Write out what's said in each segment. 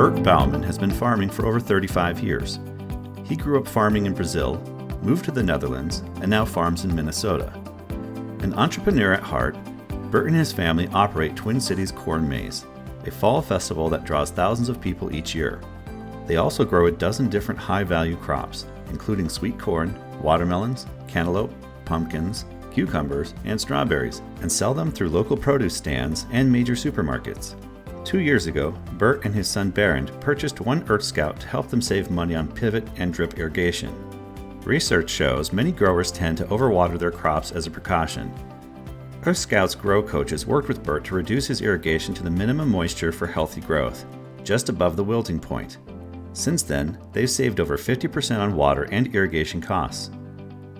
Bert Bouwman has been farming for over 35 years. He grew up farming in Brazil, moved to the Netherlands, and now farms in Minnesota. An entrepreneur at heart, Bert and his family operate Twin Cities Corn Maze, a fall festival that draws thousands of people each year. They also grow a dozen different high-value crops, including sweet corn, watermelons, cantaloupe, pumpkins, cucumbers, and strawberries, and sell them through local produce stands and major supermarkets. 2 years ago, Bert and his son Berend purchased one EarthScout to help them save money on pivot and drip irrigation. Research shows many growers tend to overwater their crops as a precaution. EarthScout's grow coaches worked with Bert to reduce his irrigation to the minimum moisture for healthy growth, just above the wilting point. Since then, they've saved over 50% on water and irrigation costs.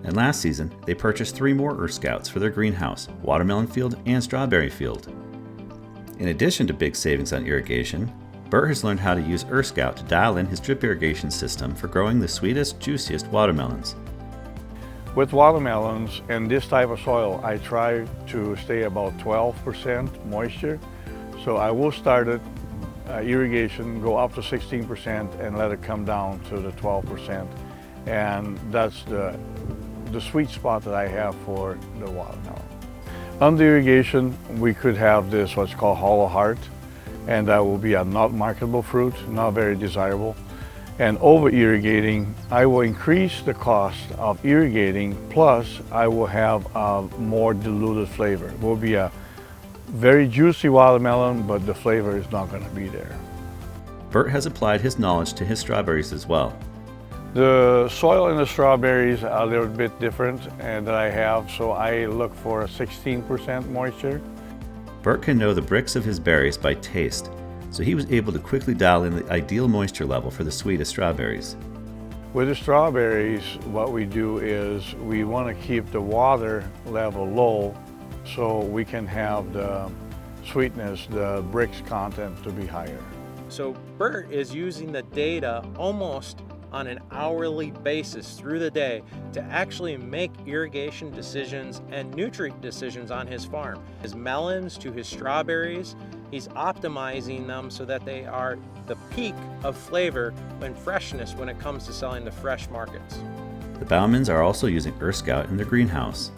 And last season, they purchased 3 more EarthScouts for their greenhouse, watermelon field, and strawberry field. In addition to big savings on irrigation, Bert has learned how to use EarthScout to dial in his drip irrigation system for growing the sweetest, juiciest watermelons. With watermelons and this type of soil, I try to stay about 12% moisture. So I will start it, irrigation, go up to 16% and let it come down to the 12%. And that's the sweet spot that I have for the watermelon. Under irrigation, we could have this what's called hollow heart, and that will be a not marketable fruit, not very desirable. And over irrigating, I will increase the cost of irrigating, plus I will have a more diluted flavor. It will be a very juicy watermelon, but the flavor is not going to be there. Bert has applied his knowledge to his strawberries as well. The soil in the strawberries are a little bit different that I have, so I look for a 16% moisture. Bert can know the bricks of his berries by taste, so he was able to quickly dial in the ideal moisture level for the sweetest strawberries. With the strawberries, what we do is we want to keep the water level low so we can have the sweetness, the bricks content to be higher. So Bert is using the data almost on an hourly basis through the day to actually make irrigation decisions and nutrient decisions on his farm. His melons to his strawberries, he's optimizing them so that they are the peak of flavor and freshness when it comes to selling to fresh markets. The Bouwmans are also using EarthScout in their greenhouse.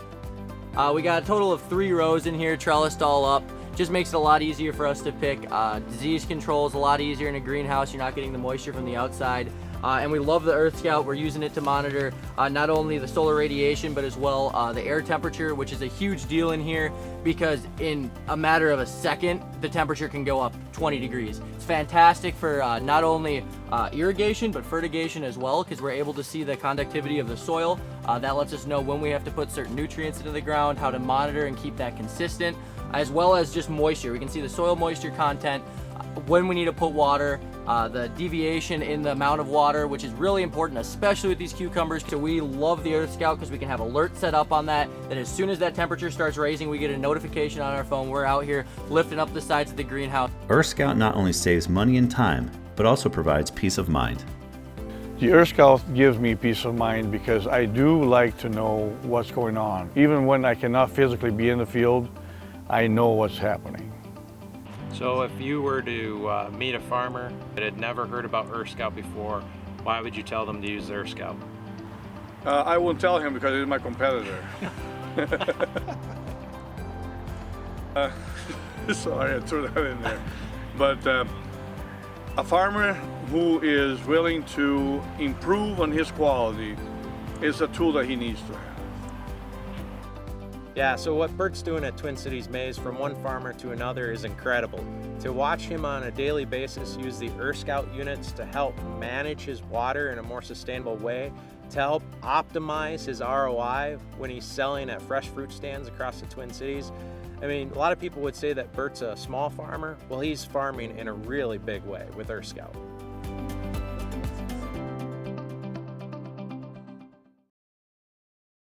We got a total of 3 rows in here, trellised all up. Just makes it a lot easier for us to pick. Disease control is a lot easier in a greenhouse. You're not getting the moisture from the outside. And we love the EarthScout. We're using it to monitor not only the solar radiation, but as well the air temperature, which is a huge deal in here because in a matter of a second, the temperature can go up 20 degrees. It's fantastic for not only irrigation, but fertigation as well, because we're able to see the conductivity of the soil. That lets us know when we have to put certain nutrients into the ground, how to monitor and keep that consistent, as well as just moisture. We can see the soil moisture content, when we need to put water, the deviation in the amount of water, which is really important, especially with these cucumbers. So we love the EarthScout because we can have alerts set up on that as soon as that temperature starts raising, we get a notification on our phone. We're out here lifting up the sides of the greenhouse. EarthScout not only saves money and time, but also provides peace of mind. The EarthScout gives me peace of mind because I do like to know what's going on. Even when I cannot physically be in the field, I know what's happening. So if you were to meet a farmer that had never heard about EarthScout before, why would you tell them to use the EarthScout? I won't tell him because he's my competitor. Sorry, I threw that in there. But a farmer who is willing to improve on his quality is a tool that he needs to have. Yeah, so what Bert's doing at Twin Cities Maze from one farmer to another is incredible. To watch him on a daily basis use the EarthScout units to help manage his water in a more sustainable way, to help optimize his ROI when he's selling at fresh fruit stands across the Twin Cities. I mean, a lot of people would say that Bert's a small farmer. Well, he's farming in a really big way with EarthScout.